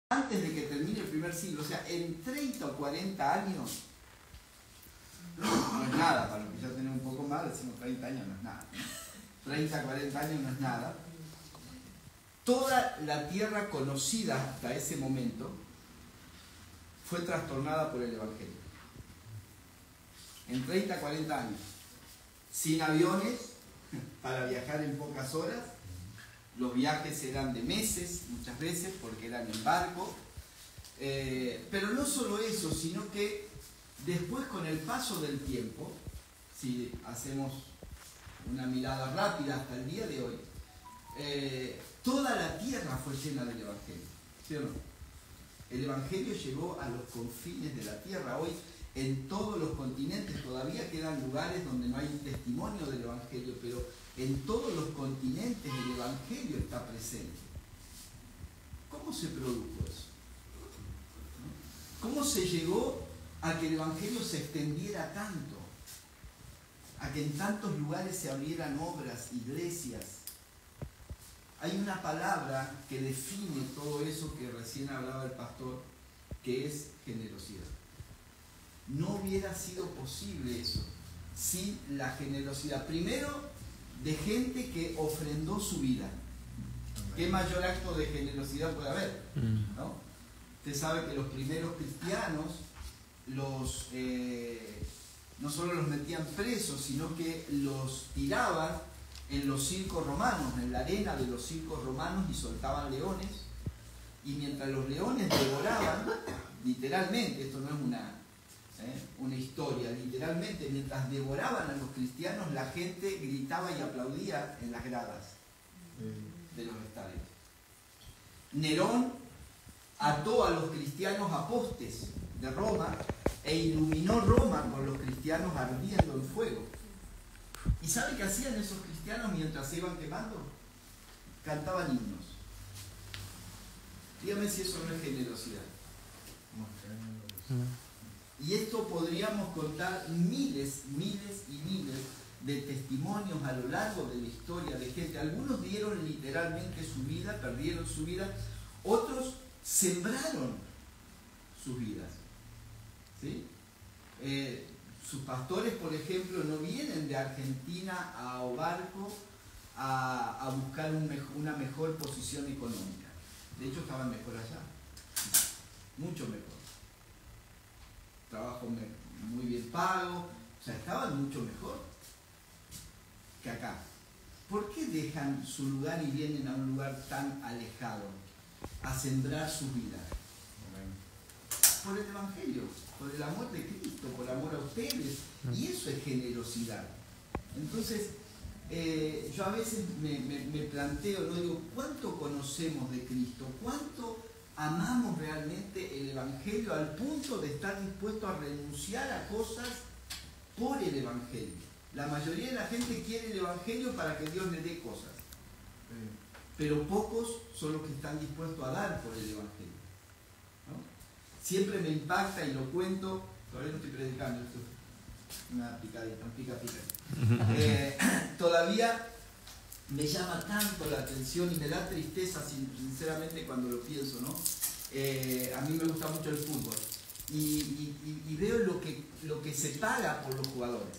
antes de que termine el primer siglo, o sea, en 30 o 40 años, no es nada, para los que ya tenemos un poco más, decimos 30 años no es nada. 30, 40 años no es nada. Toda la tierra conocida hasta ese momento fue trastornada por el Evangelio. En 30, 40 años. Sin aviones, para viajar en pocas horas. Los viajes eran de meses, muchas veces, porque eran en barco. Pero no solo eso, sino que después, con el paso del tiempo, si hacemos una mirada rápida hasta el día de hoy, toda la tierra fue llena del Evangelio, ¿sí o no? El Evangelio llegó a los confines de la tierra. Hoy, en todos los continentes, todavía quedan lugares donde no hay un testimonio del Evangelio, pero en todos los continentes el Evangelio está presente. ¿Cómo se produjo eso? ¿Cómo se llegó a que el Evangelio se extendiera tanto? A que en tantos lugares se abrieran obras, iglesias. Hay una palabra que define todo eso que recién hablaba el pastor, que es generosidad. No hubiera sido posible eso sin la generosidad, primero, de gente que ofrendó su vida. ¿Qué mayor acto de generosidad puede haber? ¿No? Usted sabe que los primeros cristianos no solo los metían presos, sino que los tiraban en los circos romanos, en la arena de los circos romanos, y soltaban leones, y mientras los leones devoraban, literalmente, esto no es una historia, literalmente, mientras devoraban a los cristianos, la gente gritaba y aplaudía en las gradas de los estadios. Nerón ató a los cristianos a postes de Roma e iluminó Roma con los cristianos ardiendo en fuego. ¿Y sabe qué hacían esos cristianos mientras se iban quemando? Cantaban himnos. Dígame si eso no es generosidad. Y esto podríamos contar miles y miles de testimonios a lo largo de la historia de gente. Algunos dieron literalmente su vida, perdieron su vida. Otros sembraron sus vidas. ¿Sí? Sus pastores, por ejemplo, no vienen de Argentina a Obarco a buscar una mejor posición económica. De hecho, estaban mejor allá. Mucho mejor. Trabajo muy bien pago. O sea, estaban mucho mejor que acá. ¿Por qué dejan su lugar y vienen a un lugar tan alejado a sembrar su vida? Por el Evangelio, por el amor de Cristo, por amor a ustedes. Y eso es generosidad. Entonces, yo a veces me planteo, ¿no? Digo, ¿cuánto conocemos de Cristo? ¿Cuánto amamos realmente el Evangelio al punto de estar dispuesto a renunciar a cosas por el Evangelio? La mayoría de la gente quiere el Evangelio para que Dios le dé cosas. Pero pocos son los que están dispuestos a dar por el Evangelio. Siempre me impacta, y lo cuento, todavía no estoy predicando, esto es una picadita, un pica. Todavía me llama tanto la atención y me da tristeza, sinceramente, cuando lo pienso, ¿no? A mí me gusta mucho el fútbol y veo lo que se paga por los jugadores.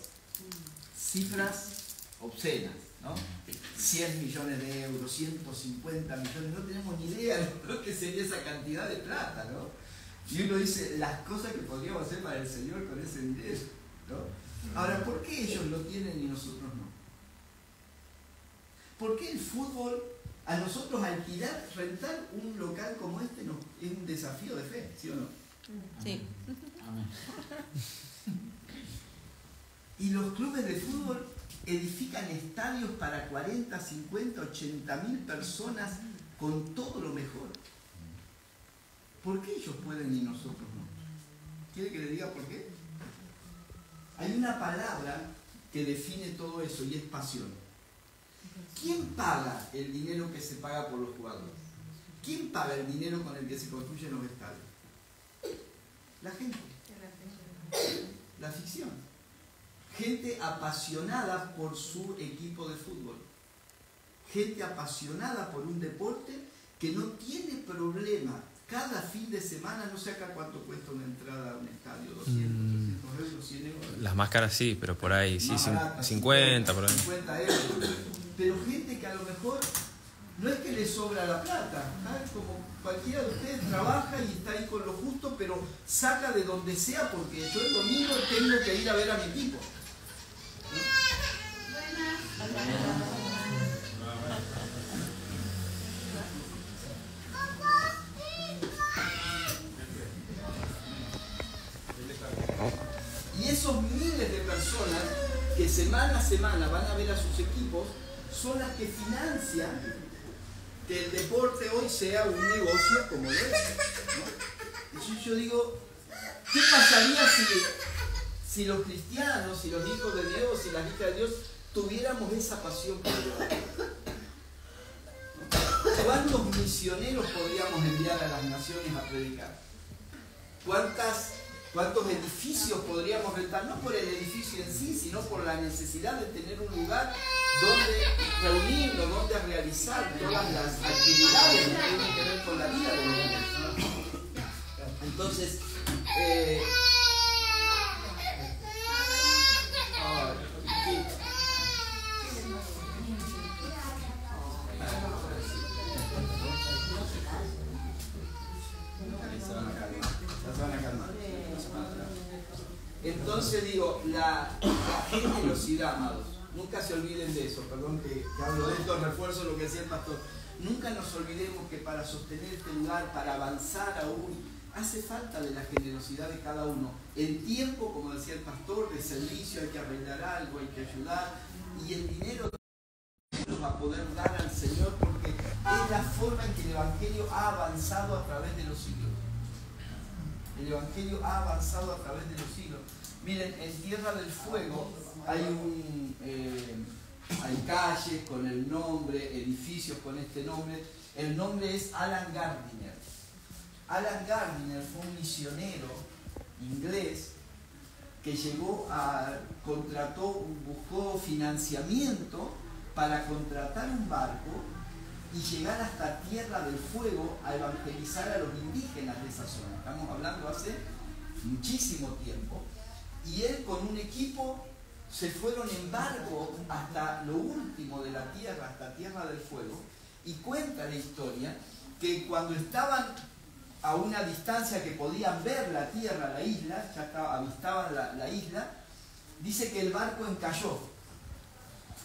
Cifras obscenas, ¿no? 100 millones de euros, 150 millones, no tenemos ni idea de lo que sería esa cantidad de plata, ¿no? Y uno dice, las cosas que podríamos hacer para el Señor con ese dinero, ¿no? Ahora, ¿por qué ellos lo tienen y nosotros no? ¿Por qué el fútbol, a nosotros alquilar, rentar un local como este, no, es un desafío de fe, ¿sí o no? Sí. Amén. Y los clubes de fútbol edifican estadios para 40, 50, 80 mil personas con todo lo mejor. ¿Por qué ellos pueden y nosotros no? ¿Quiere que le diga por qué? Hay una palabra que define todo eso y es pasión. ¿Quién paga el dinero que se paga por los jugadores? ¿Quién paga el dinero con el que se construyen los estadios? La gente. La ficción. Gente apasionada por su equipo de fútbol. Gente apasionada por un deporte que no tiene problema cada fin de semana, no sé acá cuánto cuesta una entrada a un estadio, 200, 300 euros, 100 euros. Las máscaras sí, pero por ahí, sí, Barata, 50 por ahí. 50 euros. Pero gente que a lo mejor no es que le sobra la plata, ¿sabes? Como cualquiera de ustedes trabaja y está ahí con lo justo, pero saca de donde sea porque yo el domingo tengo que ir a ver a mi equipo. Y esos miles de personas que semana a semana van a ver a sus equipos son las que financian que el deporte hoy sea un negocio como lo es, ¿no? Entonces yo digo, ¿qué pasaría si los cristianos, si los hijos de Dios, si las hijas de Dios tuviéramos esa pasión por Dios? ¿Cuántos misioneros podríamos enviar a las naciones a predicar? ¿Cuántos edificios podríamos rentar? No por el edificio en sí, sino por la necesidad de tener un lugar donde reunirnos, donde realizar todas las actividades que tienen que ver con la vida de los niños. Entonces, entonces digo, la generosidad, amados, nunca se olviden de eso, perdón que hablo de esto, refuerzo lo que decía el pastor, nunca nos olvidemos que para sostener este lugar, para avanzar aún, hace falta de la generosidad de cada uno. En tiempo, como decía el pastor, de servicio hay que arreglar algo, hay que ayudar, y el dinero va a poder dar al Señor porque es la forma en que el Evangelio ha avanzado a través de los siglos. El Evangelio ha avanzado a través de los siglos. Miren, en Tierra del Fuego hay hay calles con el nombre, edificios con este nombre. El nombre es Allen Gardiner. Allen Gardiner fue un misionero inglés que buscó financiamiento para contratar un barco y llegar hasta Tierra del Fuego a evangelizar a los indígenas de esa zona. Estamos hablando hace muchísimo tiempo. Y él con un equipo se fueron en barco hasta lo último de la tierra, hasta Tierra del Fuego. Y cuenta la historia que cuando estaban a una distancia que podían ver la tierra, la isla, avistaban la isla, dice que el barco encalló.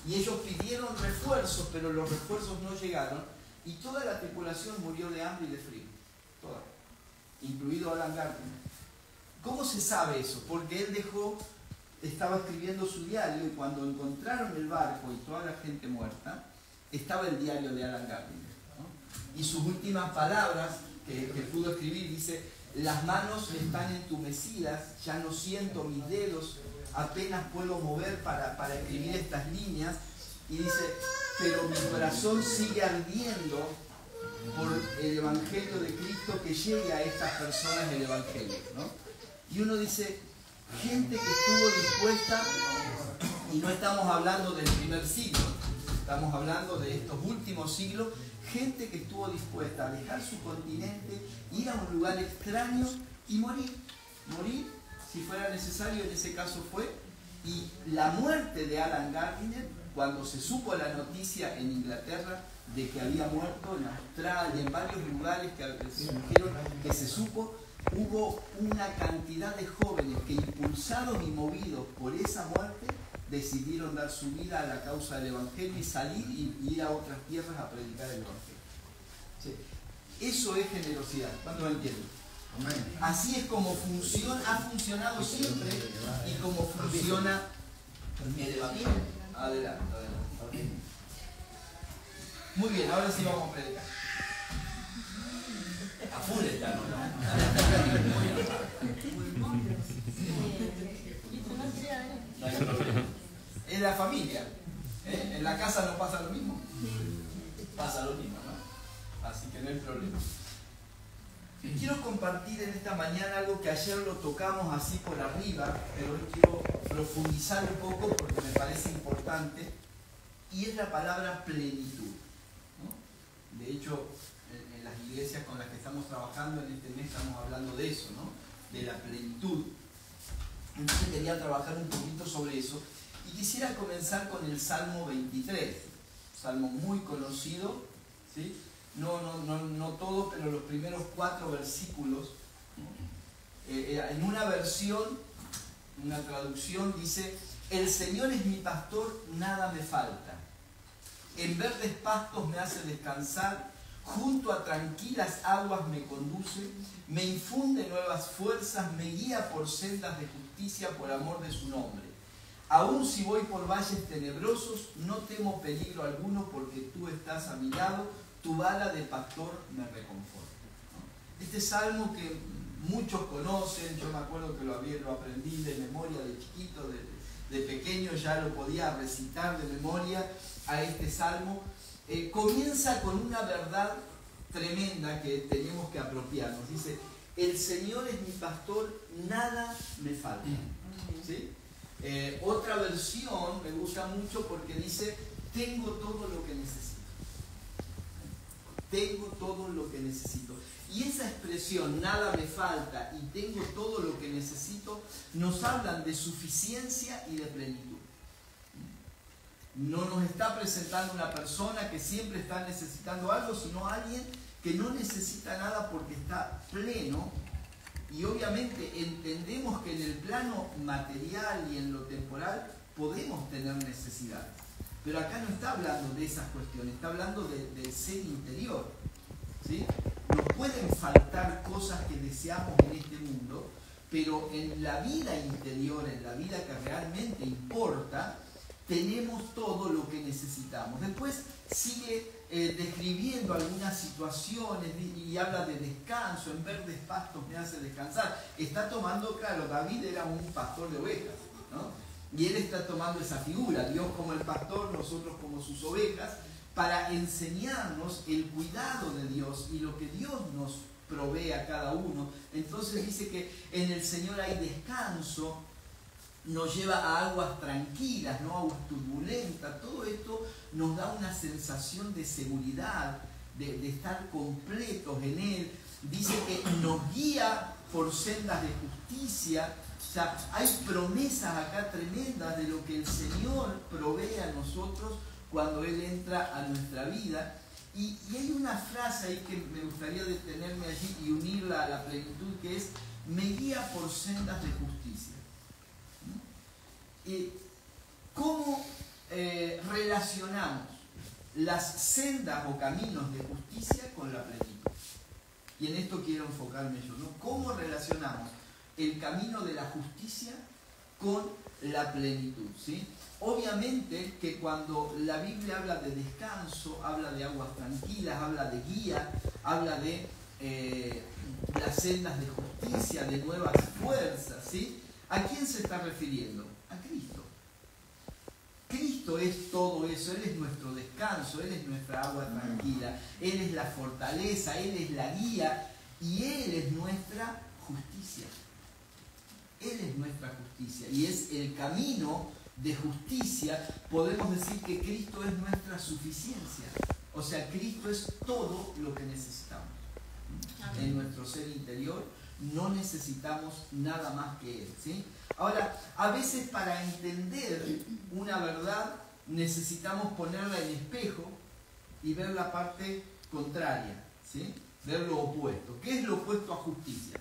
Y ellos pidieron refuerzos, pero los refuerzos no llegaron. Y toda la tripulación murió de hambre y de frío. Toda. Incluido Allen Gardiner. ¿Cómo se sabe eso? Porque él estaba escribiendo su diario y cuando encontraron el barco y toda la gente muerta, estaba el diario de Allen Gardiner, ¿no? Y sus últimas palabras que pudo escribir, dice: las manos están entumecidas, ya no siento mis dedos, apenas puedo mover para escribir estas líneas, y dice, pero mi corazón sigue ardiendo por el Evangelio de Cristo, que llegue a estas personas el Evangelio, ¿no? Y uno dice, gente que estuvo dispuesta, y no estamos hablando del primer siglo, estamos hablando de estos últimos siglos, gente que estuvo dispuesta a dejar su continente, ir a un lugar extraño y morir si fuera necesario. En ese caso fue. Y la muerte de Allen Gardiner, cuando se supo la noticia en Inglaterra de que había muerto, en Australia, en varios lugares que se supo, hubo una cantidad de jóvenes que, impulsados y movidos por esa muerte, decidieron dar su vida a la causa del Evangelio y salir y ir a otras tierras a predicar el Evangelio. ¿Sí? Eso es generosidad. ¿Cuántos lo entienden? Amén. Así es como ha funcionado siempre y como funciona el Evangelio. Adelante. Muy bien, ahora sí vamos a predicar. A full está, ¿no? Es la familia. En la casa no pasa lo mismo. Pasa lo mismo, ¿no? Así que no hay problema. Quiero compartir en esta mañana algo que ayer lo tocamos así por arriba, pero hoy quiero profundizar un poco porque me parece importante, y es la palabra plenitud, ¿no? De hecho, en las iglesias iglesias con las que estamos trabajando en este mes estamos hablando de eso, ¿no? De la plenitud. Entonces quería trabajar un poquito sobre eso y quisiera comenzar con el Salmo 23, salmo muy conocido, ¿sí? No todo, pero los primeros 4 versículos. En una versión, una traducción dice: el Señor es mi pastor, nada me falta. En verdes pastos me hace descansar, junto a tranquilas aguas me conduce, me infunde nuevas fuerzas, me guía por sendas de justicia por amor de su nombre. Aun si voy por valles tenebrosos, no temo peligro alguno, porque tú estás a mi lado, tu vara de pastor me reconforta. Este salmo que muchos conocen, yo me acuerdo que lo aprendí de memoria de chiquito, de pequeño ya lo podía recitar de memoria a este salmo. Comienza con una verdad tremenda que tenemos que apropiarnos. Dice: el Señor es mi pastor, nada me falta. ¿Sí? Otra versión me gusta mucho porque dice: tengo todo lo que necesito. Tengo todo lo que necesito. Y esa expresión, nada me falta y tengo todo lo que necesito, nos hablan de suficiencia y de plenitud. No nos está presentando una persona que siempre está necesitando algo, sino alguien que no necesita nada porque está pleno. Y obviamente entendemos que en el plano material y en lo temporal podemos tener necesidades. Pero acá no está hablando de esas cuestiones, está hablando del ser interior, ¿sí? Nos pueden faltar cosas que deseamos en este mundo, pero en la vida interior, en la vida que realmente importa, tenemos todo lo que necesitamos. Después sigue describiendo algunas situaciones y habla de descanso. En verdes pastos me hace descansar. Está tomando, claro, David era un pastor de ovejas, ¿no? Y él está tomando esa figura, Dios como el pastor, nosotros como sus ovejas, para enseñarnos el cuidado de Dios y lo que Dios nos provee a cada uno. Entonces dice que en el Señor hay descanso, nos lleva a aguas tranquilas, no aguas turbulentas. Todo esto nos da una sensación de seguridad, de estar completos en Él. Dice que nos guía por sendas de justicia. O sea, hay promesas acá tremendas de lo que el Señor provee a nosotros cuando Él entra a nuestra vida. Y hay una frase ahí que me gustaría detenerme allí y unirla a la plenitud, que es: me guía por sendas de justicia. ¿Cómo relacionamos las sendas o caminos de justicia con la plenitud? Y en esto quiero enfocarme yo, ¿no? ¿Cómo relacionamos el camino de la justicia con la plenitud? ¿Sí? Obviamente que cuando la Biblia habla de descanso, habla de aguas tranquilas, habla de guía, habla de las sendas de justicia, de nuevas fuerzas, ¿sí? ¿A quién se está refiriendo? A Cristo. Cristo es todo eso, Él es nuestro descanso, Él es nuestra agua tranquila, Él es la fortaleza, Él es la guía y Él es nuestra justicia. Él es nuestra justicia y es el camino de justicia. Podemos decir que Cristo es nuestra suficiencia. O sea, Cristo es todo lo que necesitamos. Amén. En nuestro ser interior no necesitamos nada más que Él, ¿sí? Ahora, a veces para entender una verdad necesitamos ponerla en espejo y ver la parte contraria, ¿sí? Ver lo opuesto. ¿Qué es lo opuesto a justicia?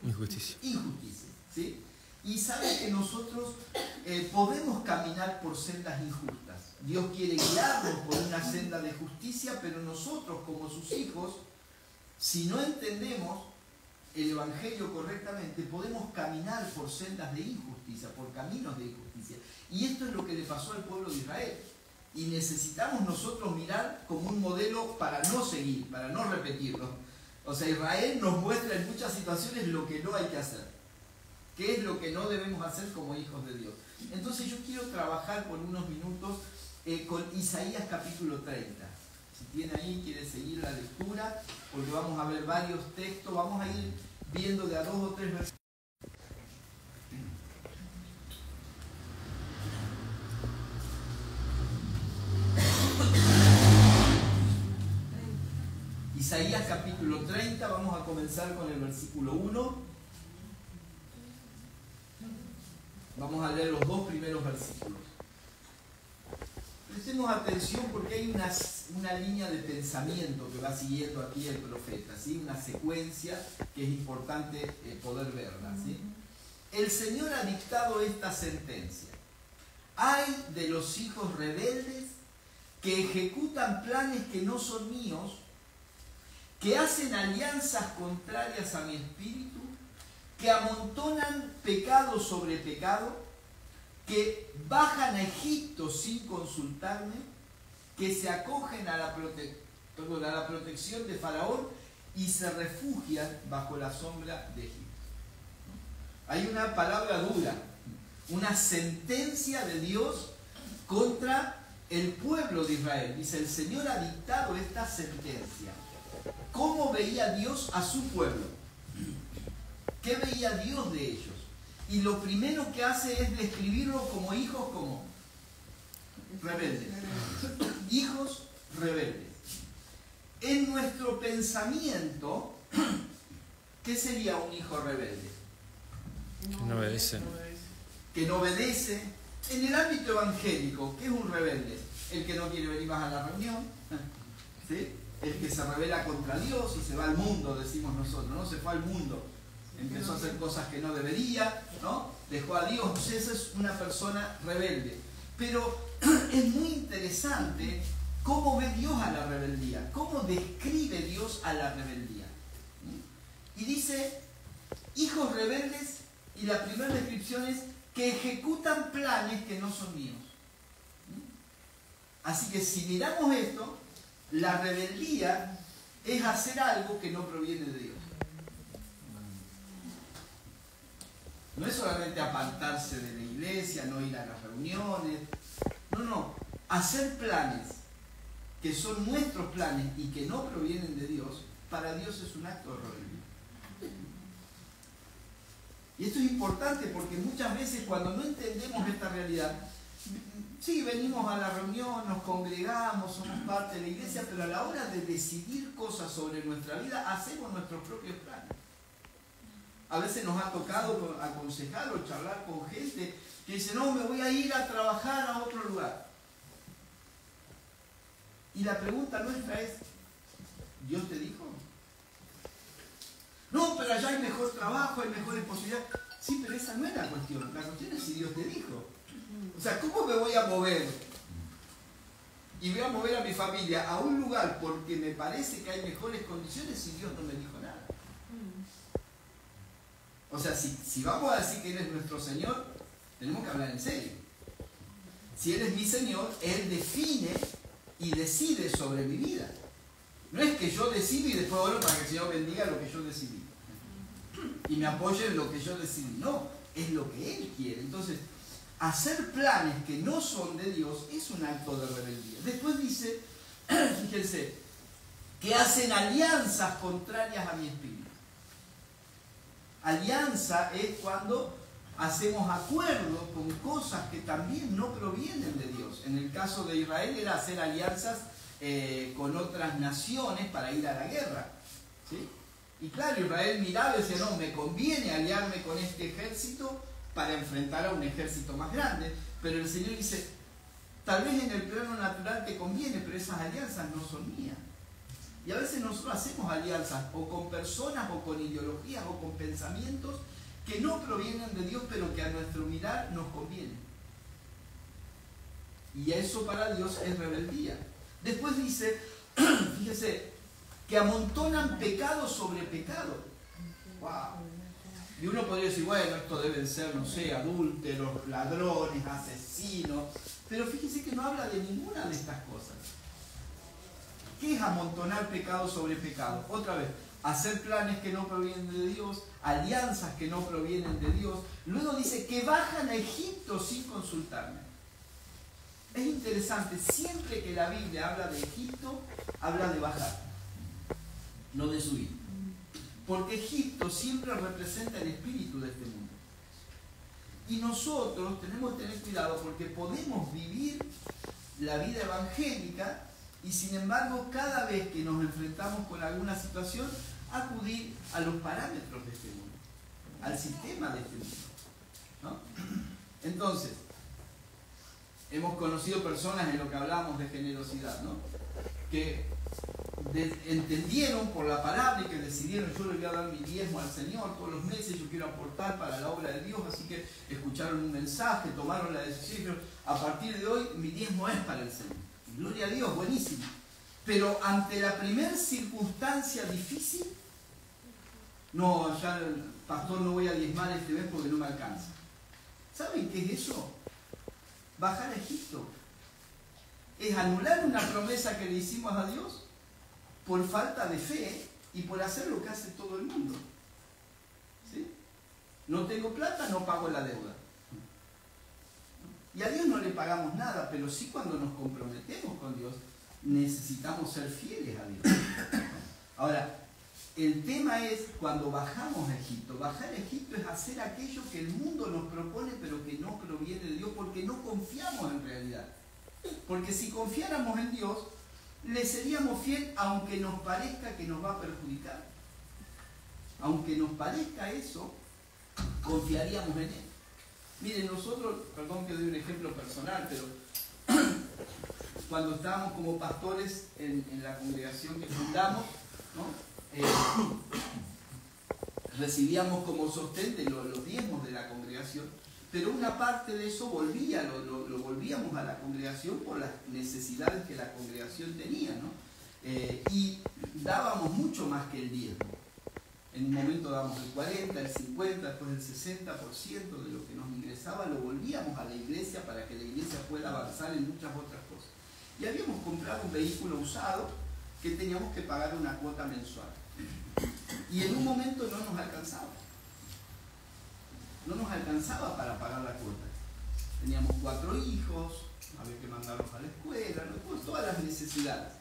Injusticia. Injusticia, ¿sí? Y sabe que nosotros podemos caminar por sendas injustas. Dios quiere guiarnos por una senda de justicia, pero nosotros como sus hijos, si no entendemos el Evangelio correctamente, podemos caminar por sendas de injusticia, por caminos de injusticia. Y esto es lo que le pasó al pueblo de Israel. Y necesitamos nosotros mirar como un modelo para no seguir, para no repetirlo. O sea, Israel nos muestra en muchas situaciones lo que no hay que hacer. ¿Qué es lo que no debemos hacer como hijos de Dios? Entonces yo quiero trabajar por unos minutos con Isaías capítulo 30. Si tiene ahí, quiere seguir la lectura, porque vamos a ver varios textos, vamos a ir viendo de a 2 o 3 versículos. Isaías capítulo capítulo 30, vamos a comenzar con el versículo 1. Vamos a leer los dos primeros versículos. Prestemos atención porque hay una línea de pensamiento que va siguiendo aquí el profeta, ¿sí? Una secuencia que es importante poder verla, ¿sí? El Señor ha dictado esta sentencia. Hay de los hijos rebeldes que ejecutan planes que no son míos, que hacen alianzas contrarias a mi espíritu, que amontonan pecado sobre pecado, que bajan a Egipto sin consultarme, que se acogen a la protección de Faraón y se refugian bajo la sombra de Egipto. Hay una palabra dura, una sentencia de Dios contra el pueblo de Israel. Dice, el Señor ha dictado esta sentencia. ¿Cómo veía Dios a su pueblo? ¿Qué veía Dios de ellos? Y lo primero que hace es describirlo como hijos como rebeldes. Hijos rebeldes. En nuestro pensamiento, ¿qué sería un hijo rebelde? Que no obedece. Que no obedece. En el ámbito evangélico, ¿qué es un rebelde? El que no quiere venir más a la reunión, ¿sí? El que se rebela contra Dios y se va al mundo, decimos nosotros, ¿no? Se fue al mundo, empezó a hacer cosas que no debería, ¿no? Dejó a Dios, esa es una persona rebelde. Pero es muy interesante cómo ve Dios a la rebeldía, cómo describe Dios a la rebeldía. Y dice, hijos rebeldes, y la primera descripción es que ejecutan planes que no son míos. Así que si miramos esto, la rebeldía es hacer algo que no proviene de Dios. No es solamente apartarse de la iglesia, no ir a las reuniones. No. Hacer planes que son nuestros planes y que no provienen de Dios, para Dios es un acto de rebeldía. Y esto es importante porque muchas veces cuando no entendemos esta realidad, sí, venimos a la reunión, nos congregamos, somos parte de la iglesia, pero a la hora de decidir cosas sobre nuestra vida, hacemos nuestros propios planes. A veces nos ha tocado aconsejar o charlar con gente que dice, no, me voy a ir a trabajar a otro lugar. Y la pregunta nuestra es, ¿Dios te dijo? No, pero allá hay mejor trabajo, hay mejores posibilidades. Sí, pero esa no es la cuestión. La cuestión es si Dios te dijo. O sea, ¿cómo me voy a mover? Y voy a mover a mi familia a un lugar porque me parece que hay mejores condiciones si Dios no me dijo nada. O sea, si vamos a decir que Él es nuestro Señor, tenemos que hablar en serio. Si Él es mi Señor, Él define y decide sobre mi vida. No es que yo decido y después oro para que el Señor bendiga lo que yo decidí y me apoye en lo que yo decidí. No, es lo que Él quiere. Entonces, hacer planes que no son de Dios es un acto de rebeldía. Después dice, fíjense, que hacen alianzas contrarias a mi espíritu. Alianza es cuando hacemos acuerdos con cosas que también no provienen de Dios. En el caso de Israel era hacer alianzas con otras naciones para ir a la guerra, ¿sí? Y claro, Israel miraba y decía, no, me conviene aliarme con este ejército para enfrentar a un ejército más grande. Pero el Señor dice, tal vez en el plano natural te conviene, pero esas alianzas no son mías. Y a veces nosotros hacemos alianzas o con personas o con ideologías o con pensamientos que no provienen de Dios, pero que a nuestro mirar nos conviene. Y eso para Dios es rebeldía. Después dice, fíjese, que amontonan pecado sobre pecado. ¡Wow! Y uno podría decir, bueno, esto deben ser, no sé, adúlteros, ladrones, asesinos. Pero fíjese que no habla de ninguna de estas cosas. ¿Qué es amontonar pecado sobre pecado? Otra vez, hacer planes que no provienen de Dios, alianzas que no provienen de Dios. Luego dice que bajan a Egipto sin consultarme. Es interesante, siempre que la Biblia habla de Egipto, habla de bajar, no de subir. Porque Egipto siempre representa el espíritu de este mundo. Y nosotros tenemos que tener cuidado porque podemos vivir la vida evangélica Y sin embargo, cada vez que nos enfrentamos con alguna situación, acudir a los parámetros de este mundo, al sistema de este mundo, ¿no? Entonces, hemos conocido personas en lo que hablábamos de generosidad, ¿no? Que entendieron por la palabra y que decidieron: yo le voy a dar mi diezmo al Señor todos los meses, yo quiero aportar para la obra de Dios. Así que escucharon un mensaje, tomaron la decisión y dijeron: a partir de hoy mi diezmo es para el Señor. Gloria a Dios, buenísimo. Pero ante la primera circunstancia difícil, no, ya pastor, no voy a diezmar este mes porque no me alcanza. ¿Saben qué es eso? Bajar a Egipto. Es anular una promesa que le hicimos a Dios por falta de fe y por hacer lo que hace todo el mundo. ¿Sí? No tengo plata, no pago la deuda. Y a Dios no le pagamos nada, pero sí, cuando nos comprometemos con Dios, necesitamos ser fieles a Dios. Ahora, el tema es cuando bajamos a Egipto. Bajar a Egipto es hacer aquello que el mundo nos propone, pero que no proviene de Dios, porque no confiamos en realidad. Porque si confiáramos en Dios, le seríamos fiel aunque nos parezca que nos va a perjudicar. Aunque nos parezca eso, confiaríamos en Él. Miren, nosotros, perdón que doy un ejemplo personal, pero cuando estábamos como pastores en la congregación que fundamos, ¿no? Recibíamos como sostén de los diezmos de la congregación, pero una parte de eso volvía, lo volvíamos a la congregación por las necesidades que la congregación tenía, ¿no? Y dábamos mucho más que el diezmo. En un momento dábamos el 40, el 50, después el 60% de lo que nos ingresaba lo volvíamos a la iglesia para que la iglesia pueda avanzar en muchas otras cosas. Y habíamos comprado un vehículo usado que teníamos que pagar una cuota mensual. Y en un momento no nos alcanzaba. No nos alcanzaba para pagar la cuota. Teníamos 4 hijos, había que mandarlos a la escuela, ¿no? Todas las necesidades.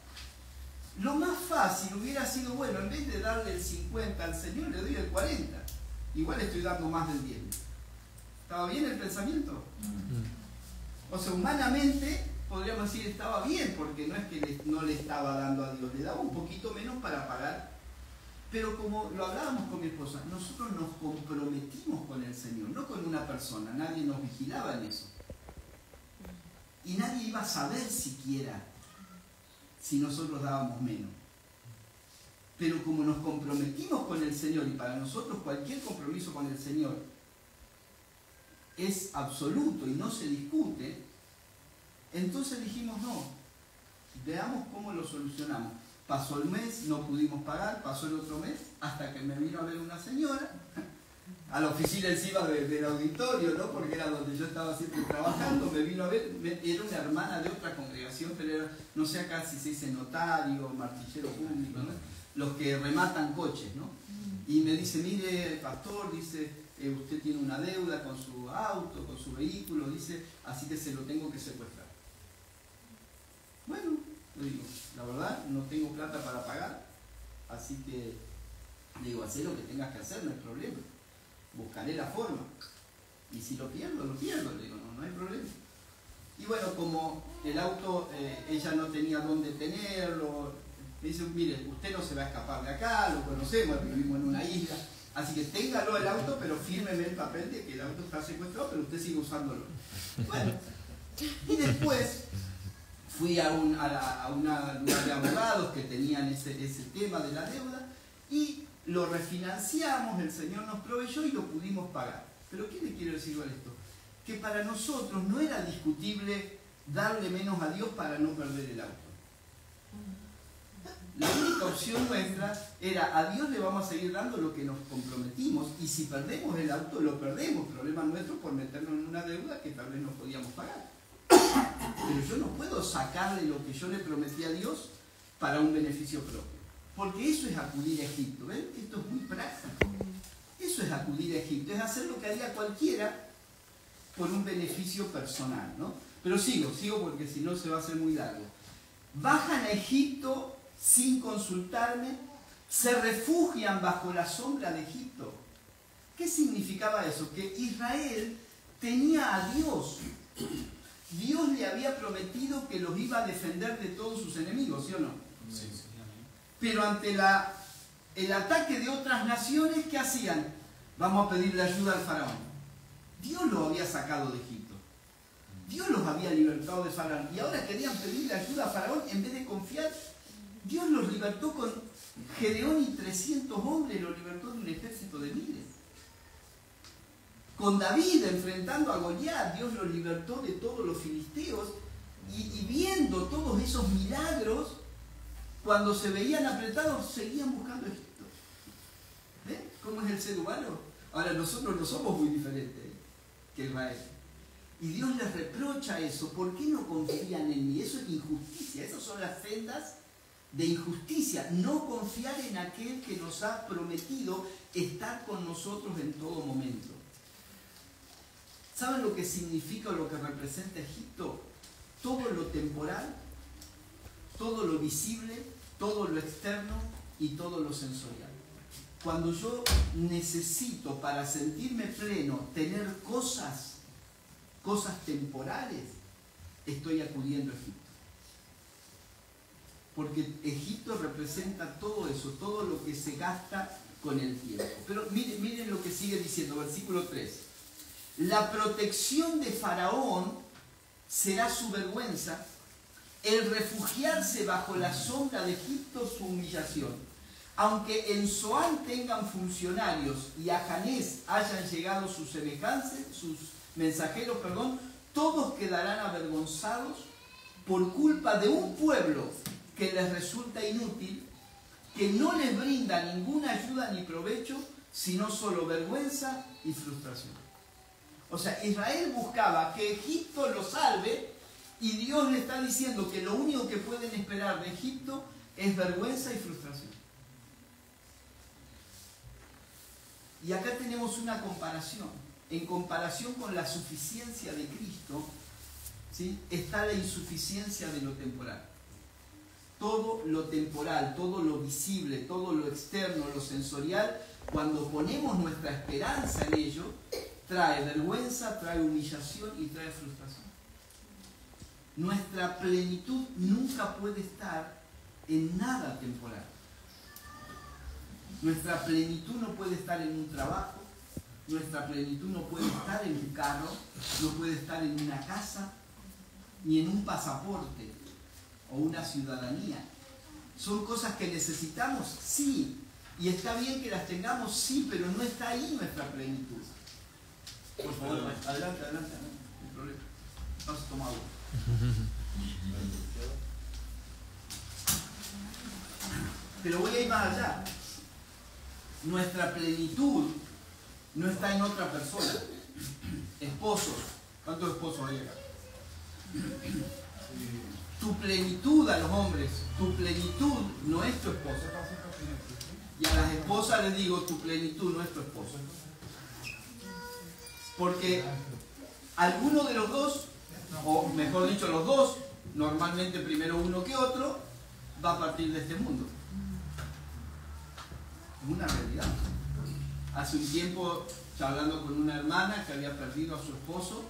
Lo más fácil hubiera sido, bueno, en vez de darle el 50 al Señor, le doy el 40. Igual estoy dando más del 10. ¿Estaba bien el pensamiento? O sea, humanamente podríamos decir estaba bien, porque no es que no le estaba dando a Dios, le daba un poquito menos para pagar. Pero como lo hablábamos con mi esposa, nosotros nos comprometimos con el Señor, no con una persona, nadie nos vigilaba en eso. Y nadie iba a saber siquiera si nosotros dábamos menos. Pero como nos comprometimos con el Señor, y para nosotros cualquier compromiso con el Señor es absoluto y no se discute, entonces dijimos: no, veamos cómo lo solucionamos. Pasó el mes, no pudimos pagar, pasó el otro mes, hasta que me vino a ver una señora, a la oficina encima del auditorio, ¿no? Porque era donde yo estaba siempre trabajando. Me vino a ver, era una hermana de otra congregación, pero era, no sé acá si se dice notario, martillero público, ¿no? Los que rematan coches, ¿no? Y me dice: mire, pastor, dice, usted tiene una deuda con su auto, con su vehículo, dice, así que se lo tengo que secuestrar. Bueno, le digo, la verdad, no tengo plata para pagar, así que le digo: haz lo que tengas que hacer, no hay problema. Buscaré la forma. Y si lo pierdo, lo pierdo. Le digo: no hay problema. Y bueno, como el auto, ella no tenía dónde tenerlo, me dice: mire, usted no se va a escapar de acá, lo conocemos, vivimos en una isla, así que téngalo el auto, pero fírmeme el papel de que el auto está secuestrado, pero usted sigue usándolo. Bueno, y después fui a una lugar de abogados que tenían ese tema de la deuda y lo refinanciamos, el Señor nos proveyó y lo pudimos pagar. Pero ¿qué le quiero decir con esto? Que para nosotros no era discutible darle menos a Dios para no perder el auto. La única opción nuestra era: a Dios le vamos a seguir dando lo que nos comprometimos, y si perdemos el auto, lo perdemos, problema nuestro por meternos en una deuda que tal vez no podíamos pagar. Pero yo no puedo sacarle lo que yo le prometí a Dios para un beneficio propio. Porque eso es acudir a Egipto. ¿Ven? Esto es muy práctico. Eso es acudir a Egipto. Es hacer lo que haría cualquiera por un beneficio personal, ¿no? Pero sigo porque si no se va a hacer muy largo. Bajan a Egipto sin consultarme, se refugian bajo la sombra de Egipto. ¿Qué significaba eso? Que Israel tenía a Dios. Dios le había prometido que los iba a defender de todos sus enemigos, ¿sí o no? Sí. Pero ante el ataque de otras naciones, ¿qué hacían? Vamos a pedirle ayuda al faraón. Dios los había sacado de Egipto. Dios los había libertado de Faraón. Y ahora querían pedirle ayuda a Faraón en vez de confiar. Dios los libertó con Gedeón y 300 hombres, los libertó de un ejército de miles. Con David enfrentando a Goliat, Dios los libertó de todos los filisteos. Y viendo todos esos milagros, cuando se veían apretados, seguían buscando Egipto. ¿Ven cómo es el ser humano? Ahora, nosotros no somos muy diferentes que Israel. Y Dios les reprocha eso. ¿Por qué no confían en mí? Eso es injusticia. Esas son las sendas de injusticia. No confiar en aquel que nos ha prometido estar con nosotros en todo momento. ¿Saben lo que significa o lo que representa Egipto? Todo lo temporal, todo lo visible, todo lo externo y todo lo sensorial. Cuando yo necesito para sentirme pleno tener cosas temporales, estoy acudiendo a Egipto. Porque Egipto representa todo eso, todo lo que se gasta con el tiempo. Pero miren lo que sigue diciendo, versículo 3. La protección de Faraón será su vergüenza, el refugiarse bajo la sombra de Egipto su humillación. Aunque en Zoán tengan funcionarios y a Janés hayan llegado sus mensajeros, todos quedarán avergonzados por culpa de un pueblo que les resulta inútil, que no les brinda ninguna ayuda ni provecho, sino solo vergüenza y frustración. O sea, Israel buscaba que Egipto lo salve y Dios le está diciendo que lo único que pueden esperar de Egipto es vergüenza y frustración. Y acá tenemos una comparación. En comparación con la suficiencia de Cristo, ¿sí?, está la insuficiencia de lo temporal. Todo lo temporal, todo lo visible, todo lo externo, lo sensorial, cuando ponemos nuestra esperanza en ello, trae vergüenza, trae humillación y trae frustración. Nuestra plenitud nunca puede estar en nada temporal. Nuestra plenitud no puede estar en un trabajo, nuestra plenitud no puede estar en un carro, no puede estar en una casa, ni en un pasaporte o una ciudadanía. ¿Son cosas que necesitamos? Sí. Y está bien que las tengamos, sí, pero no está ahí nuestra plenitud. Por favor, adelante, no hay problema. Vamos a tomar agua. Pero voy a ir más allá. Nuestra plenitud no está en otra persona. Esposos. ¿Cuántos esposos hay acá? Tu plenitud a los hombres, tu plenitud no es tu esposa. Y a las esposas les digo, tu plenitud no es tu esposo. Porque alguno de los dos, o mejor dicho los dos, normalmente primero uno que otro, va a partir de este mundo. Es una realidad. Hace un tiempo, hablando con una hermana que había perdido a su esposo,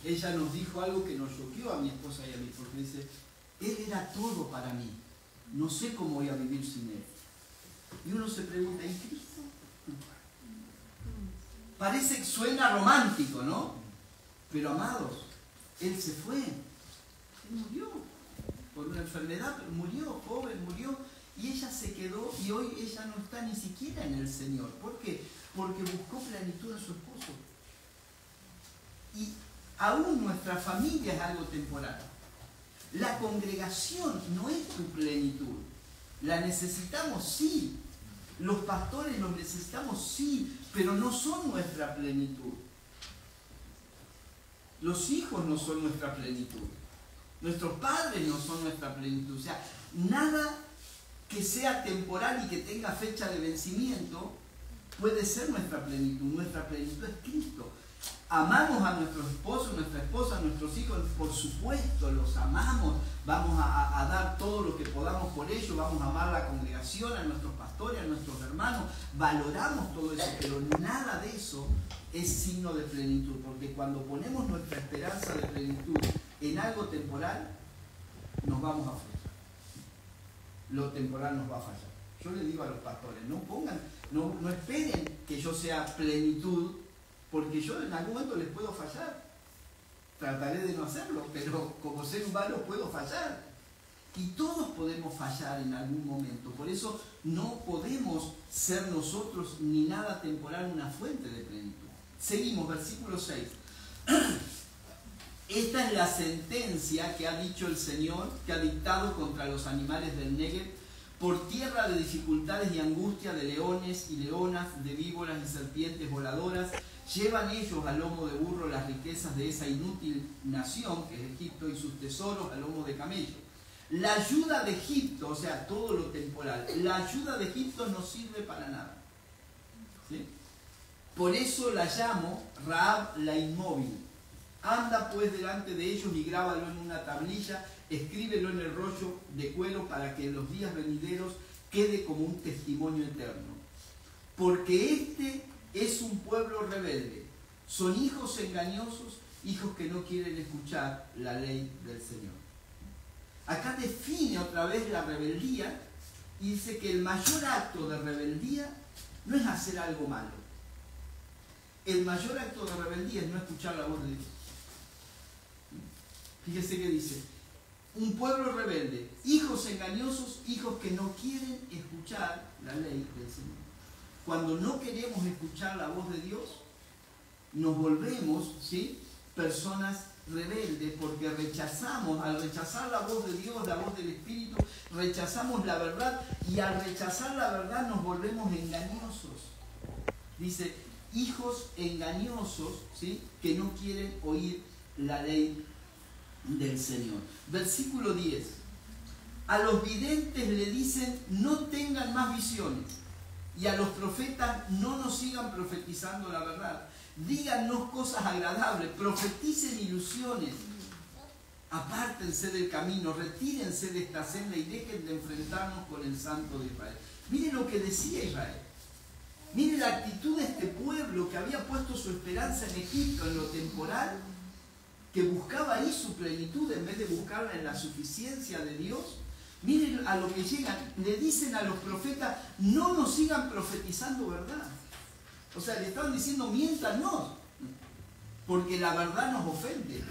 ella nos dijo algo que nos choqueó a mi esposa y a mí, porque dice, él era todo para mí, no sé cómo voy a vivir sin él. Y uno se pregunta, ¿y Cristo? Parece que suena romántico, ¿no? Pero amados, él se fue, él murió por una enfermedad, pero murió, joven, murió, y ella se quedó y hoy ella no está ni siquiera en el Señor. ¿Por qué? Porque buscó plenitud a su esposo. Y aún nuestra familia es algo temporal. La congregación no es tu plenitud. La necesitamos, sí. Los pastores los necesitamos, sí, pero no son nuestra plenitud. Los hijos no son nuestra plenitud. Nuestros padres no son nuestra plenitud. O sea, nada que sea temporal y que tenga fecha de vencimiento puede ser nuestra plenitud. Nuestra plenitud es Cristo. Amamos a nuestros esposos, nuestra esposa, a nuestros hijos, por supuesto, los amamos. Vamos a dar todo lo que podamos por ellos, vamos a amar a la congregación, a nuestros pastores, a nuestros hermanos. Valoramos todo eso, pero nada de eso es signo de plenitud, porque cuando ponemos nuestra esperanza de plenitud en algo temporal, nos vamos a fallar. Lo temporal nos va a fallar. Yo le digo a los pastores, no esperen que yo sea plenitud, porque yo en algún momento les puedo fallar. Trataré de no hacerlo, pero como ser humano puedo fallar. Y todos podemos fallar en algún momento. Por eso no podemos ser nosotros ni nada temporal una fuente de plenitud. Seguimos, versículo 6. Esta es la sentencia que ha dicho el Señor, que ha dictado contra los animales del Negev, por tierra de dificultades y angustia, de leones y leonas, de víboras y serpientes voladoras. Llevan ellos al lomo de burro las riquezas de esa inútil nación, que es Egipto, y sus tesoros al lomo de camello. La ayuda de Egipto, o sea, todo lo temporal, la ayuda de Egipto no sirve para nada. ¿Sí? Por eso la llamo Rahab la inmóvil. Anda pues delante de ellos y grábalo en una tablilla, escríbelo en el rollo de cuero para que en los días venideros quede como un testimonio eterno. Porque este es un pueblo rebelde, son hijos engañosos, hijos que no quieren escuchar la ley del Señor. Acá define otra vez la rebeldía y dice que el mayor acto de rebeldía no es hacer algo malo. El mayor acto de rebeldía es no escuchar la voz de Dios. Fíjese que dice, un pueblo rebelde, hijos engañosos, hijos que no quieren escuchar la ley del Señor. Cuando no queremos escuchar la voz de Dios, nos volvemos, ¿sí?, personas rebeldes, porque al rechazar la voz de Dios, la voz del Espíritu, rechazamos la verdad, y al rechazar la verdad nos volvemos engañosos. Dice, hijos engañosos, ¿sí?, que no quieren oír la ley del Señor. Versículo 10. A los videntes le dicen, no tengan más visiones. Y a los profetas, no nos sigan profetizando la verdad. Díganos cosas agradables, profeticen ilusiones. Apártense del camino, retírense de esta senda y dejen de enfrentarnos con el Santo de Israel. Miren lo que decía Israel. Miren la actitud de este pueblo que había puesto su esperanza en Egipto, en lo temporal, que buscaba ahí su plenitud en vez de buscarla en la suficiencia de Dios. Miren a lo que llegan, le dicen a los profetas, no nos sigan profetizando verdad. O sea, le estaban diciendo, miéntanos, porque la verdad nos ofende.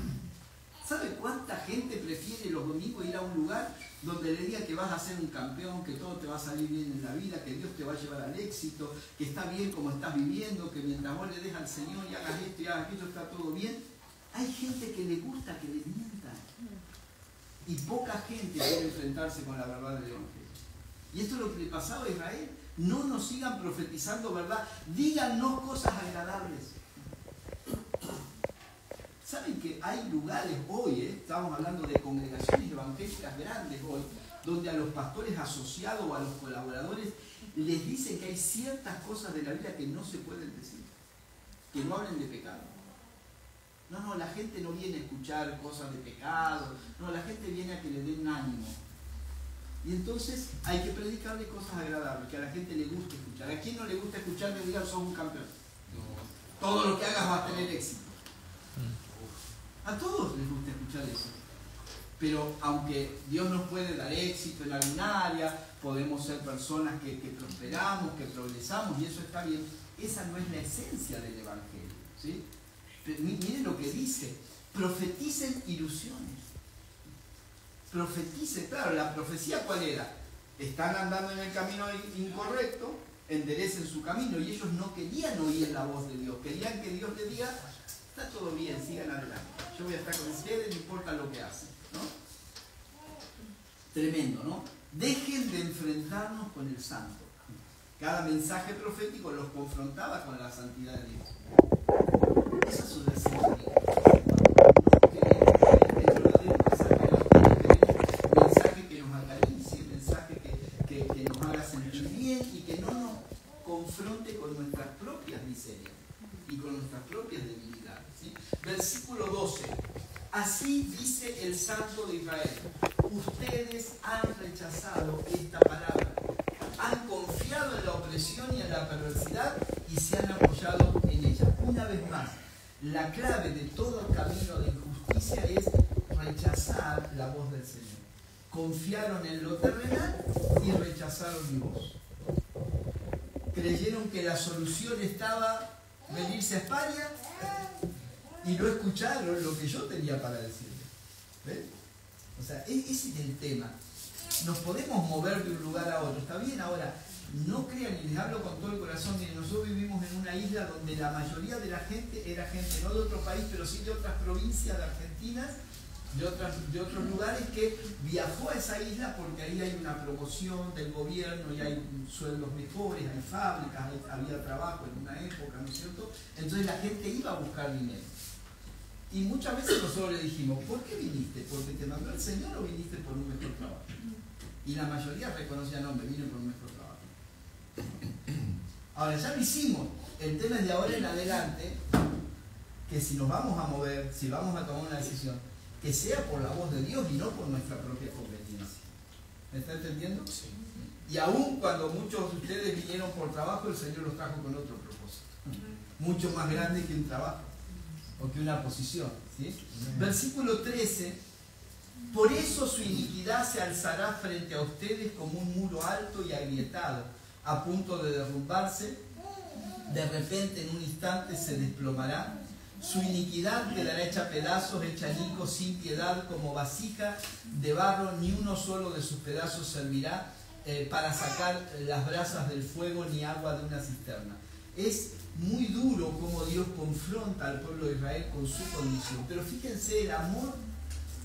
¿Sabe cuánta gente prefiere los domingos ir a un lugar donde le diga que vas a ser un campeón, que todo te va a salir bien en la vida, que Dios te va a llevar al éxito, que está bien como estás viviendo, que mientras vos le des al Señor y hagas esto y hagas aquello, está todo bien? Hay gente que le gusta que le mientan. Y poca gente quiere enfrentarse con la verdad del Evangelio. Y esto es lo que le pasaba a Israel. No nos sigan profetizando verdad. Díganos cosas agradables. ¿Saben que hay lugares hoy, estamos hablando de congregaciones evangélicas grandes hoy, donde a los pastores asociados o a los colaboradores les dicen que hay ciertas cosas de la vida que no se pueden decir? Que no hablen de pecado. No, la gente no viene a escuchar cosas de pecado, no, la gente viene a que le den un ánimo. Y entonces hay que predicarle cosas agradables, que a la gente le guste escuchar. ¿A quién no le gusta escuchar que digan sos un campeón? No. Todo lo que hagas va a tener éxito. A todos les gusta escuchar eso. Pero aunque Dios nos puede dar éxito en algún área, podemos ser personas que prosperamos, que progresamos, y eso está bien, esa no es la esencia del Evangelio, ¿sí? Miren lo que dice, profeticen ilusiones. Profeticen, claro, la profecía ¿cuál era? Están andando en el camino incorrecto, enderecen su camino, y ellos no querían oír la voz de Dios, querían que Dios les diga, está todo bien, sigan adelante, yo voy a estar con ustedes, no importa lo que hacen, ¿no? Tremendo, ¿no? Dejen de enfrentarnos con el santo. Cada mensaje profético los confrontaba con la santidad de Dios. Esa es una esencia. Mensaje que nos acaricie, mensaje que nos haga sentir bien y que no nos confronte con nuestras propias miserias. y con nuestras propias debilidades, ¿sí? Versículo 12. Así dice el Santo de Israel: ustedes han rechazado esta palabra, han confiado en la opresión y en la perversidad y se han apoyado en ella. Una vez más, la clave de todo camino de injusticia es rechazar la voz del Señor. Confiaron en lo terrenal y rechazaron mi voz. Creyeron que la solución estaba venirse a España y no escucharon lo que yo tenía para decirles. ¿Ven? O sea, ese es el tema. Nos podemos mover de un lugar a otro, ¿está bien? Ahora, no crean, y les hablo con todo el corazón, miren, nosotros vivimos en una isla donde la mayoría de la gente era gente no de otro país, pero sí de otras provincias de Argentina, de otros lugares, que viajó a esa isla porque ahí hay una promoción del gobierno y hay sueldos mejores, hay fábricas, había trabajo en una época, ¿no es cierto? Entonces la gente iba a buscar dinero. Y muchas veces nosotros le dijimos: ¿por qué viniste? ¿Porque te mandó el Señor o viniste por un mejor trabajo? Y la mayoría reconocía: no, me vine por un mejor trabajo. Ahora, ya lo hicimos. El tema es de ahora en adelante, que si nos vamos a mover, si vamos a tomar una decisión, que sea por la voz de Dios y no por nuestra propia conveniencia. ¿Me está entendiendo? Sí. Y aún cuando muchos de ustedes vinieron por trabajo, el Señor los trajo con otro propósito, mucho más grande que un trabajo o que una posición, ¿sí? Versículo 13: por eso su iniquidad se alzará frente a ustedes como un muro alto y agrietado, a punto de derrumbarse. De repente, en un instante, se desplomará. Su iniquidad quedará hecha pedazos, hecha añicos, sin piedad, como vasija de barro. Ni uno solo de sus pedazos servirá para sacar las brasas del fuego, ni agua de una cisterna. Es muy duro como Dios confronta al pueblo de Israel con su condición. Pero fíjense el amor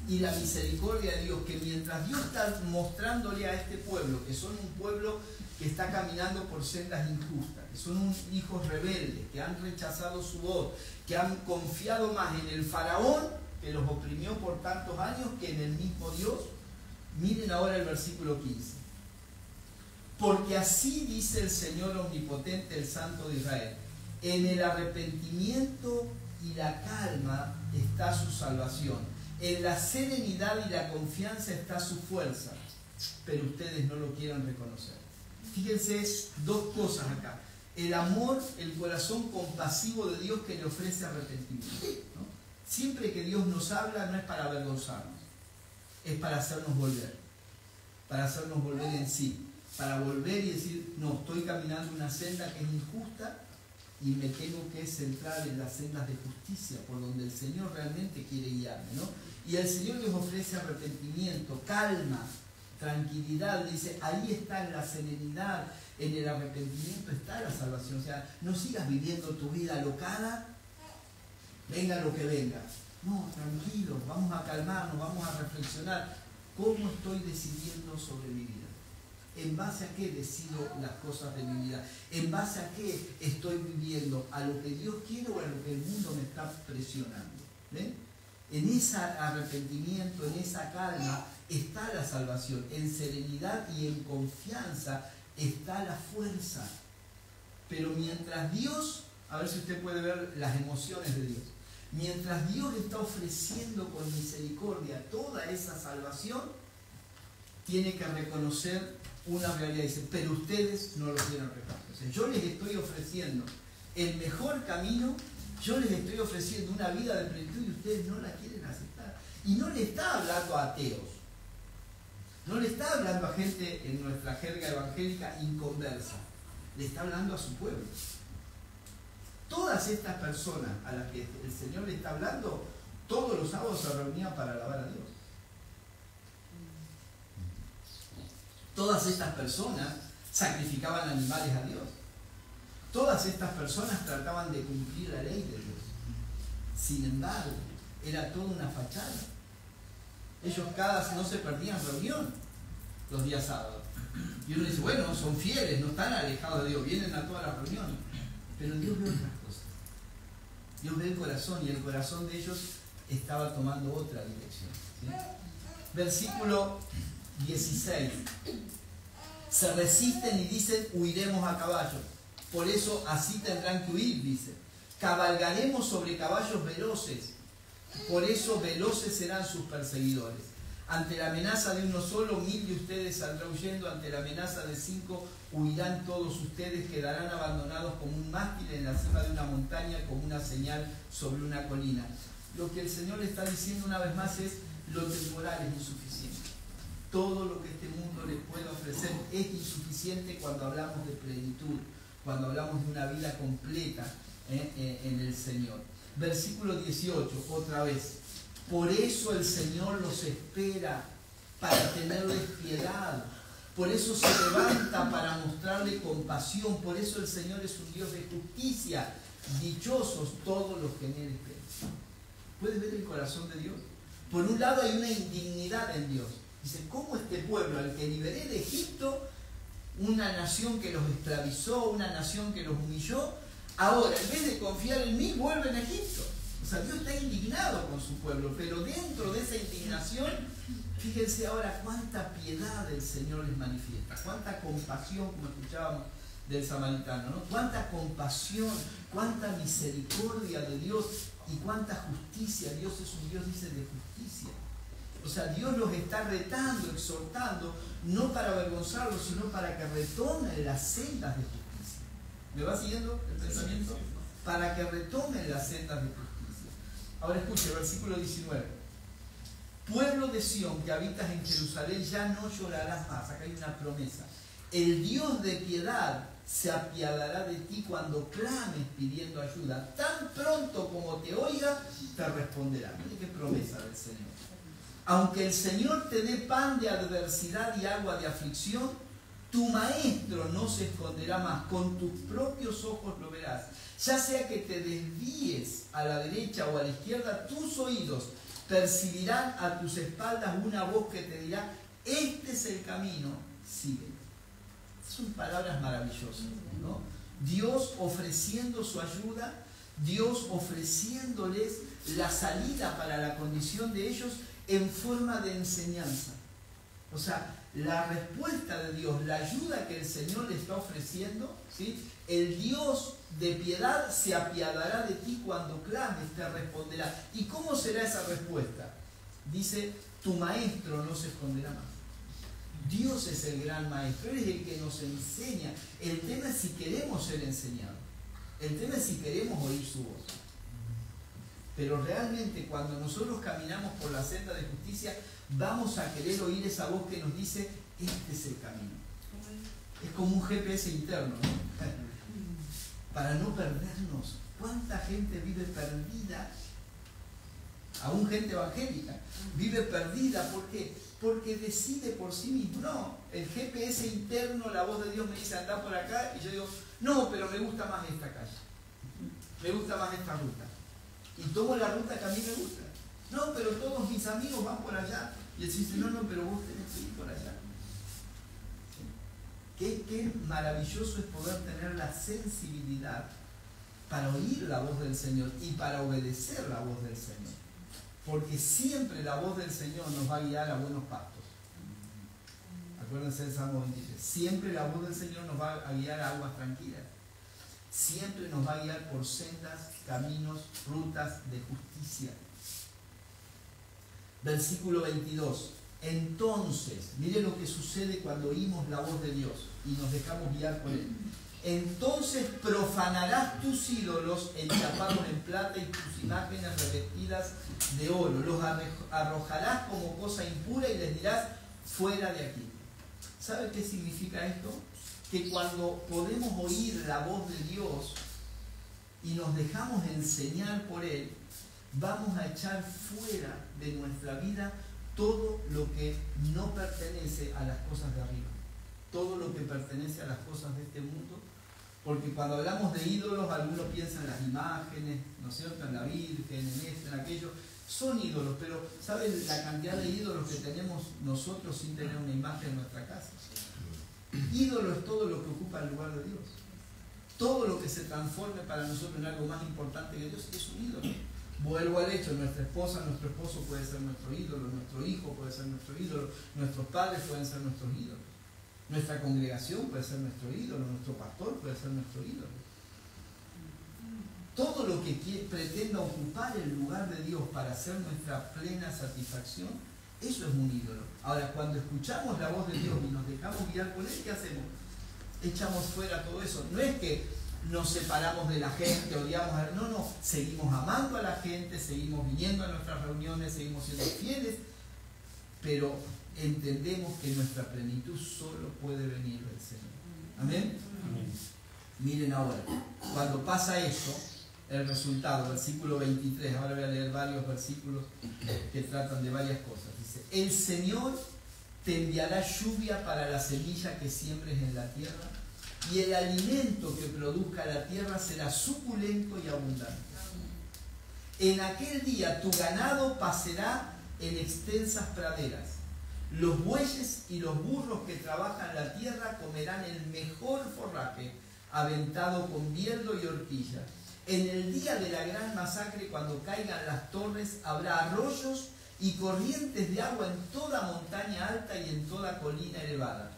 y la misericordia de Dios, que mientras Dios está mostrándole a este pueblo que son un pueblo que está caminando por sendas injustas, que son hijos rebeldes, que han rechazado su voz, que han confiado más en el faraón, que los oprimió por tantos años, que en el mismo Dios. Miren ahora el versículo 15. Porque así dice el Señor omnipotente, el Santo de Israel: en el arrepentimiento y la calma está su salvación, en la serenidad y la confianza está su fuerza, pero ustedes no lo quieren reconocer. Fíjense dos cosas acá: el amor, el corazón compasivo de Dios, que le ofrece arrepentimiento, ¿no? Siempre que Dios nos habla, no es para avergonzarnos, es para hacernos volver en sí, para volver y decir: no, estoy caminando una senda que es injusta y me tengo que centrar en las sendas de justicia, por donde el Señor realmente quiere guiarme, ¿no? Y el Señor les ofrece arrepentimiento, calma, tranquilidad. Dice: ahí está, en la serenidad, en el arrepentimiento está la salvación. O sea, no sigas viviendo tu vida alocada, venga lo que venga. No, tranquilo, vamos a calmarnos, vamos a reflexionar. ¿Cómo estoy decidiendo sobre mi vida? ¿En base a qué decido las cosas de mi vida? ¿En base a qué estoy viviendo? ¿A lo que Dios quiere o a lo que el mundo me está presionando? ¿Ven? En ese arrepentimiento, en esa calma, está la salvación. En serenidad y en confianza está la fuerza. Pero mientras Dios, a ver si usted puede ver las emociones de Dios, mientras Dios está ofreciendo con misericordia toda esa salvación, tiene que reconocer una realidad. Dice: pero ustedes no lo quieren reconocer. Yo les estoy ofreciendo el mejor camino, yo les estoy ofreciendo una vida de plenitud y ustedes no la quieren aceptar. Y no le está hablando a ateos, no le está hablando a gente en nuestra jerga evangélica inconversa, le está hablando a su pueblo. Todas estas personas a las que el Señor le está hablando, todos los sábados se reunían para alabar a Dios. Todas estas personas sacrificaban animales a Dios. Todas estas personas trataban de cumplir la ley de Dios. Sin embargo, era toda una fachada. Ellos no se perdían reunión los días sábados. Y uno dice: bueno, son fieles, no están alejados de Dios, vienen a todas las reuniones. Pero Dios ve otras cosas. Dios ve el corazón, y el corazón de ellos estaba tomando otra dirección, ¿sí? Versículo 16. Se resisten y dicen: huiremos a caballo. Por eso así tendrán que huir, dice. cabalgaremos sobre caballos veloces, por eso veloces serán sus perseguidores. Ante la amenaza de uno solo, 1000 de ustedes saldrán huyendo, ante la amenaza de 5 huirán todos ustedes, quedarán abandonados como un mástil en la cima de una montaña, como una señal sobre una colina. Lo que el Señor le está diciendo una vez más es: lo temporal es insuficiente. Todo lo que este mundo les puede ofrecer es insuficiente cuando hablamos de plenitud, cuando hablamos de una vida completa en el Señor. Versículo 18, otra vez. Por eso el Señor los espera, para tenerles piedad. Por eso se levanta para mostrarle compasión. Por eso el Señor es un Dios de justicia. Dichosos todos los que en Él esperan. ¿Puedes ver el corazón de Dios? Por un lado hay una indignidad en Dios. Dice: ¿cómo este pueblo al que liberé de Egipto, una nación que los esclavizó, una nación que los humilló, ahora en vez de confiar en mí vuelven a Egipto? O sea, Dios está indignado con su pueblo, pero dentro de esa indignación, fíjense ahora cuánta piedad el Señor les manifiesta, cuánta compasión, como escuchábamos del samaritano, ¿no? Cuánta compasión, cuánta misericordia de Dios y cuánta justicia. Dios es un Dios, dice, de justicia. O sea, Dios los está retando, exhortando, no para avergonzarlos, sino para que retomen las sendas de justicia. ¿Me va siguiendo el pensamiento? Para que retomen las sendas de justicia. Ahora escuche, versículo 19. Pueblo de Sión, que habitas en Jerusalén, ya no llorarás más. Acá hay una promesa. El Dios de piedad se apiadará de ti cuando clames pidiendo ayuda. Tan pronto como te oiga, te responderá. Mire qué promesa del Señor. Aunque el Señor te dé pan de adversidad y agua de aflicción, tu maestro no se esconderá más. Con tus propios ojos lo verás. Ya sea que te desvíes a la derecha o a la izquierda, tus oídos percibirán a tus espaldas una voz que te dirá: este es el camino, síguelo. Son palabras maravillosas, ¿no? Dios ofreciendo su ayuda, Dios ofreciéndoles la salida para la condición de ellos en forma de enseñanza. O sea, la respuesta de Dios, la ayuda que el Señor le está ofreciendo, ¿sí? El Dios de piedad se apiadará de ti cuando clames, te responderá. ¿Y cómo será esa respuesta? Dice: tu maestro no se esconderá más. Dios es el gran maestro, Él es el que nos enseña. El tema es si queremos ser enseñados. El tema es si queremos oír su voz. Pero realmente cuando nosotros caminamos por la senda de justicia, vamos a querer oír esa voz que nos dice: este es el camino. Es como un GPS interno, ¿no? Para no perdernos. ¿Cuánta gente vive perdida? Aún gente evangélica vive perdida. ¿Por qué? Porque decide por sí mismo. No, el GPS interno, la voz de Dios me dice: anda por acá, y yo digo: no, pero me gusta más esta calle, me gusta más esta ruta, y tomo la ruta que a mí me gusta. No, pero todos mis amigos van por allá, y él dice: no, pero vos tenés que ir por allá. Qué maravilloso es poder tener la sensibilidad para oír la voz del Señor y para obedecer la voz del Señor. Porque siempre la voz del Señor nos va a guiar a buenos pastos. Acuérdense del Salmo 23. Siempre la voz del Señor nos va a guiar a aguas tranquilas. Siempre nos va a guiar por sendas, caminos, rutas de justicia. Versículo 22. Entonces, mire lo que sucede cuando oímos la voz de Dios y nos dejamos guiar por Él. Entonces profanarás tus ídolos enchapados en plata y tus imágenes revestidas de oro. Los arrojarás como cosa impura y les dirás: fuera de aquí. ¿Sabe qué significa esto? Que cuando podemos oír la voz de Dios y nos dejamos enseñar por Él, vamos a echar fuera de nuestra vida todo lo que no pertenece a las cosas de arriba, todo lo que pertenece a las cosas de este mundo. Porque cuando hablamos de ídolos, algunos piensan en las imágenes, ¿no es cierto?, en la Virgen, en esto, en aquello. Son ídolos, pero ¿saben la cantidad de ídolos que tenemos nosotros sin tener una imagen en nuestra casa? Ídolo es todo lo que ocupa el lugar de Dios. Todo lo que se transforme para nosotros en algo más importante que Dios es un ídolo. Vuelvo al hecho: nuestra esposa, nuestro esposo puede ser nuestro ídolo, nuestro hijo puede ser nuestro ídolo, nuestros padres pueden ser nuestros ídolos, nuestra congregación puede ser nuestro ídolo, nuestro pastor puede ser nuestro ídolo. todo lo que pretenda ocupar el lugar de Dios para hacer nuestra plena satisfacción, eso es un ídolo. Ahora, cuando escuchamos la voz de Dios y nos dejamos guiar por Él, ¿qué hacemos? Echamos fuera todo eso. No es que nos separamos de la gente, odiamos a... No, seguimos amando a la gente, seguimos viniendo a nuestras reuniones, seguimos siendo fieles, pero entendemos que nuestra plenitud solo puede venir del Señor. ¿Amén? Amén. Miren ahora, cuando pasa esto, el resultado, versículo 23, ahora voy a leer varios versículos que tratan de varias cosas. Dice, el Señor te enviará lluvia para la semilla que siembres en la tierra, y el alimento que produzca la tierra será suculento y abundante. En aquel día tu ganado pasará en extensas praderas. Los bueyes y los burros que trabajan la tierra comerán el mejor forraje, aventado con bieldo y horquilla. En el día de la gran masacre, cuando caigan las torres, habrá arroyos y corrientes de agua en toda montaña alta y en toda colina elevada.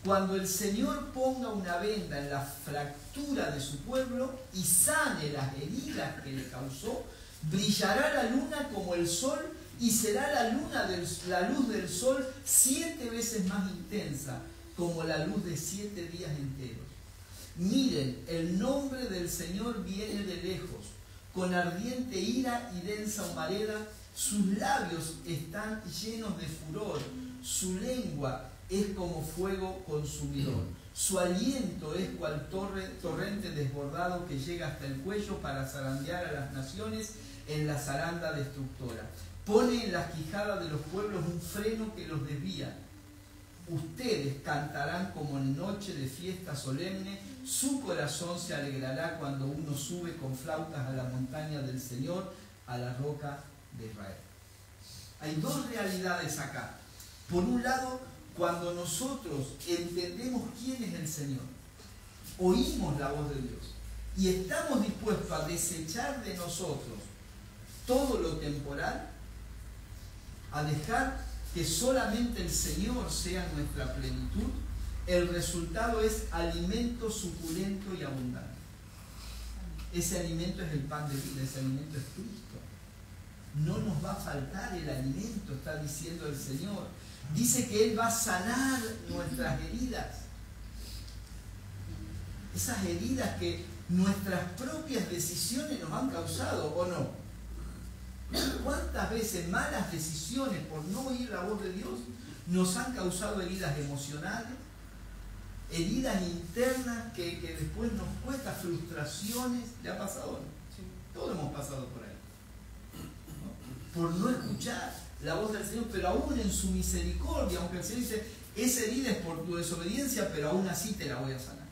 Cuando el Señor ponga una venda en la fractura de su pueblo y sane las heridas que le causó, brillará la luna como el sol y será la luz del sol 7 veces más intensa, como la luz de 7 días enteros. Miren, el nombre del Señor viene de lejos, con ardiente ira y densa humareda, sus labios están llenos de furor, su lengua es como fuego consumidor, su aliento es cual torrente desbordado que llega hasta el cuello para zarandear a las naciones en la zaranda destructora. Pone en las quijadas de los pueblos un freno que los desvía. Ustedes cantarán como en noche de fiesta solemne, su corazón se alegrará cuando uno sube con flautas a la montaña del Señor, a la roca de Israel. Hay dos realidades acá. Por un lado, cuando nosotros entendemos quién es el Señor, oímos la voz de Dios y estamos dispuestos a desechar de nosotros todo lo temporal, a dejar que solamente el Señor sea nuestra plenitud, el resultado es alimento suculento y abundante. Ese alimento es el pan de vida, ese alimento es Cristo. No nos va a faltar el alimento, está diciendo el Señor. Dice que Él va a sanar nuestras heridas. Esas heridas que nuestras propias decisiones nos han causado, ¿o no? ¿Cuántas veces malas decisiones por no oír la voz de Dios nos han causado heridas emocionales, heridas internas que después nos cuesta, frustraciones? ¿Le ha pasado o no? Sí. Todos hemos pasado por ahí, ¿no? Por no escuchar la voz del Señor, pero aún en su misericordia, aunque el Señor dice, esa herida es por tu desobediencia, pero aún así te la voy a sanar.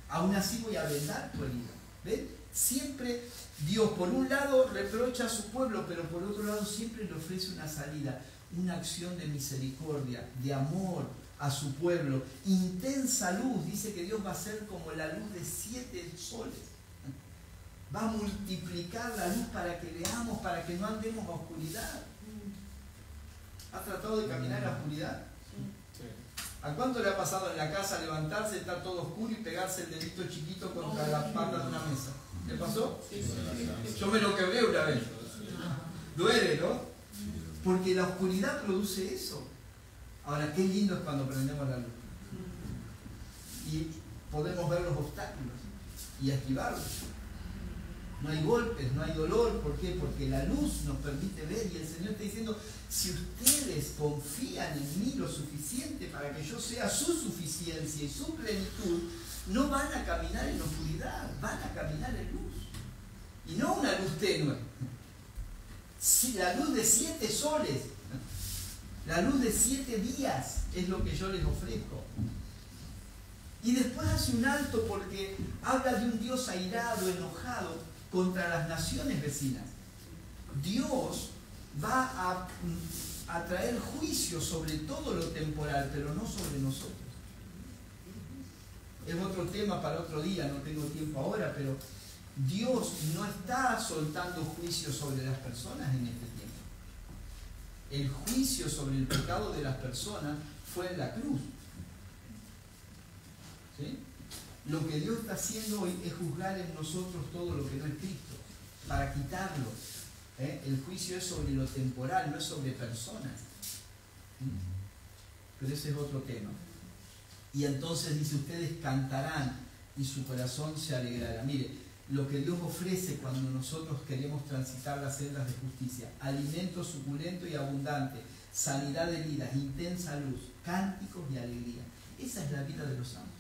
Aún así voy a vendar tu herida. ¿Ven? Siempre Dios, por un lado, reprocha a su pueblo, pero por otro lado siempre le ofrece una salida, una acción de misericordia, de amor a su pueblo. Intensa luz, dice que Dios va a ser como la luz de 7 soles. Va a multiplicar la luz para que veamos, para que no andemos a oscuridad. ¿Has tratado de caminar en la oscuridad? ¿A cuánto le ha pasado en la casa levantarse, estar todo oscuro y pegarse el dedito chiquito contra la pata de una mesa? ¿Le pasó? Sí. Yo me lo quebré una vez. Duele, ¿no? Porque la oscuridad produce eso. Ahora, qué lindo es cuando prendemos la luz. Y podemos ver los obstáculos y esquivarlos. No hay golpes, no hay dolor. ¿Por qué? Porque la luz nos permite ver y el Señor está diciendo, si ustedes confían en mí lo suficiente para que yo sea su suficiencia y su plenitud, no van a caminar en oscuridad, van a caminar en luz. Y no una luz tenue. Sí, la luz de 7 soles, la luz de 7 días es lo que yo les ofrezco. Y después hace un alto porque habla de un Dios airado, enojado contra las naciones vecinas. Dios va a traer juicio sobre todo lo temporal, pero no sobre nosotros. Es otro tema para otro día, no tengo tiempo ahora, pero Dios no está soltando juicio sobre las personas en este tiempo. El juicio sobre el pecado de las personas fue en la cruz. ¿Sí? Lo que Dios está haciendo hoy es juzgar en nosotros todo lo que no es Cristo, para quitarlo. El juicio es sobre lo temporal, no es sobre personas. Pero ese es otro tema. Y entonces dice, ustedes cantarán y su corazón se alegrará. Mire, lo que Dios ofrece cuando nosotros queremos transitar las sendas de justicia: alimento suculento y abundante, sanidad de heridas, intensa luz, cánticos y alegría. Esa es la vida de los santos.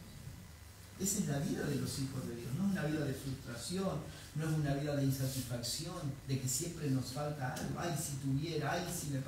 Esa es la vida de los hijos de Dios. No es una vida de frustración, no es una vida de insatisfacción, de que siempre nos falta algo. Ay, si tuviera, ay, si me